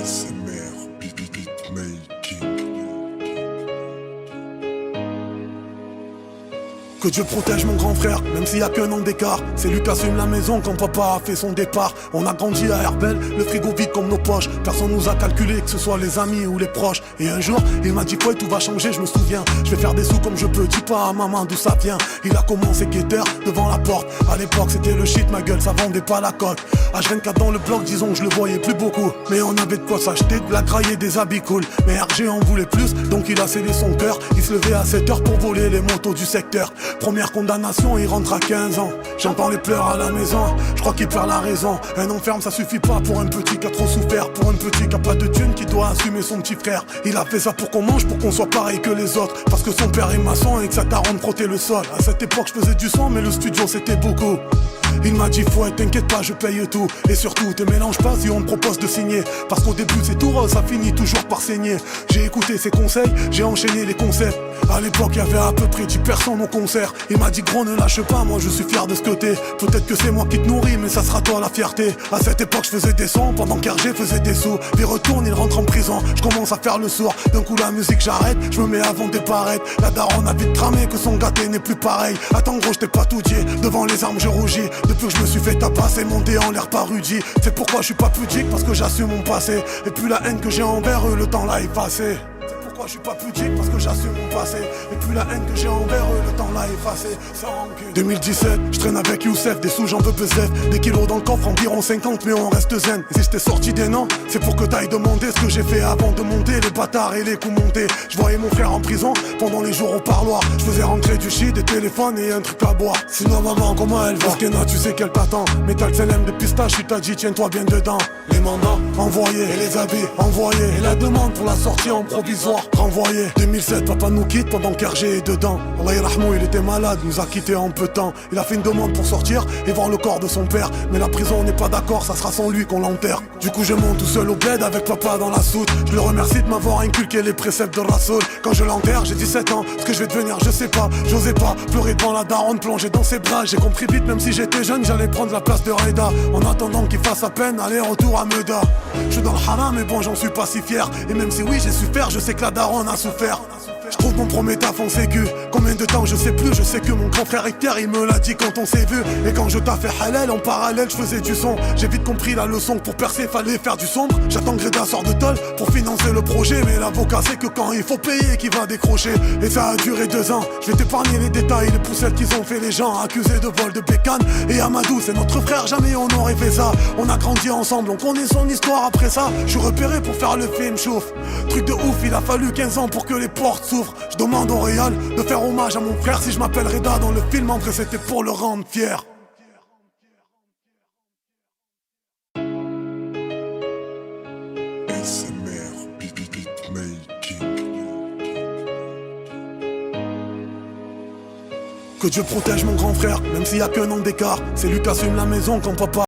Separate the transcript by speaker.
Speaker 1: ASMR, beatmaking.
Speaker 2: Que Dieu protège mon grand frère, même s'il y a qu'un an d'écart. C'est lui qui assume la maison quand papa a fait son départ. On a grandi à Herbel, le frigo vide comme nos poches. Personne nous a calculé, que ce soit les amis ou les proches. Et un jour, il m'a dit quoi, tout va changer, je me souviens. Je vais faire des sous comme je peux, dis pas à maman d'où ça vient. Il a commencé guetteur devant la porte. À l'époque c'était le shit, ma gueule, ça vendait pas la cote. H24 dans le bloc, disons que je le voyais plus beaucoup. Mais on avait de quoi s'acheter, de la graille et des habits cool. Mais RG en voulait plus, donc il a scellé son cœur. Il se levait à 7h pour voler les motos du secteur. Première condamnation, il rentre à 15 ans. J'entends les pleurs à la maison, je crois qu'il perd la raison. Un enferme ça suffit pas pour un petit qui a trop souffert. Pour un petit qui a pas de thune, qui doit assumer son petit frère. Il a fait ça pour qu'on mange, pour qu'on soit pareil que les autres. Parce que son père est maçon et que sa daronne frottait le sol. À cette époque je faisais du son, mais le studio c'était beaucoup. Il m'a dit fouette, t'inquiète pas, je paye tout. Et surtout, te mélange pas si on te propose de signer. Parce qu'au début c'est tout rose, ça finit toujours par saigner. J'ai écouté ses conseils, j'ai enchaîné les concepts. À l'époque y'avait à peu près 10 personnes au concert. Il m'a dit gros ne lâche pas, moi je suis fier de ce que t'es. Peut-être que c'est moi qui te nourris, mais ça sera toi la fierté. À cette époque je faisais des sons, pendant qu'RG faisait des sous. Il retourne, il rentre en prison, je commence à faire le sourd. D'un coup la musique j'arrête, je me mets avant des parettes. La daronne a vite cramé que son gâté n'est plus pareil. Attends gros je t'ai pas tout dit, devant les armes je rougis. Depuis que je me suis fait tabasser, monter en l'air par Rudy. C'est pourquoi je suis pas pudique, parce que j'assume mon passé. Et puis la haine que j'ai envers eux, le temps l'a effacé. Je suis pas pudique parce que j'assume mon passé. Et puis la haine que j'ai envers eux, le temps l'a effacé. 2017, je traîne avec Youssef, des sous j'en veux bezef. Des kilos dans le coffre, environ 50 mais on reste zen. Et si j't'ai sorti des noms, c'est pour que t'ailles demander ce que j'ai fait avant de monter. Les bâtards et les coups montés. Je voyais mon frère en prison pendant les jours au parloir. Je faisais rentrer du shit, des téléphones et un truc à boire. Sinon maman comment elle va? Skena tu sais qu'elle t'attend. Métal CLM de pistache, tu t'as dit tiens-toi bien dedans. Les mandats envoyés et les habits envoyés. Et la demande pour la sortie en provisoire renvoyé. 2007, papa nous quitte pendant qu'RG est dedans. Allah yarhamou, il était malade, nous a quitté en peu de temps. Il a fait une demande pour sortir et voir le corps de son père. Mais la prison on n'est pas d'accord, ça sera sans lui qu'on l'enterre. Du coup je monte tout seul au bled avec papa dans la soute. Je le remercie de m'avoir inculqué les préceptes de Rassoul. Quand je l'enterre, j'ai 17 ans, ce que je vais devenir je sais pas. J'osais pas pleurer devant la daronne, plonger dans ses bras. J'ai compris vite, même si j'étais jeune, j'allais prendre la place de Reda. En attendant qu'il fasse à peine, aller-retour à Meda. Je suis dans le haram mais bon j'en suis pas si fier. Et même si oui j'ai su faire, je sais que la daronne a souffert. Je trouve mon premier taf en sécu. Combien de temps je sais plus, je sais que mon grand frère Hector il me l'a dit quand on s'est vu. Et quand je taffais halal en parallèle je faisais du son. J'ai vite compris la leçon que pour percer fallait faire du sombre. J'attends que Reda sort de tôle pour financer le projet. Mais l'avocat c'est que quand il faut payer qu'il va décrocher. Et ça a duré 2 ans. Je vais t'épargner les détails, les poussettes qu'ils ont fait les gens. Accusés de vol de bécane. Et Amadou c'est notre frère, jamais on aurait fait ça. On a grandi ensemble, on connaît son histoire après ça. Je suis repéré pour faire le film chauffe. Truc de ouf, il a fallu 15 ans pour que les portes s'ouvrent. Je demande au Réal de faire hommage à mon frère. Si je m'appelle Reda dans le film, en vrai c'était pour le rendre fier.
Speaker 1: ASMR, beatmaking.
Speaker 2: Que Dieu protège mon grand frère, même s'il y a qu'un an d'écart. C'est lui qui assume la maison quand papa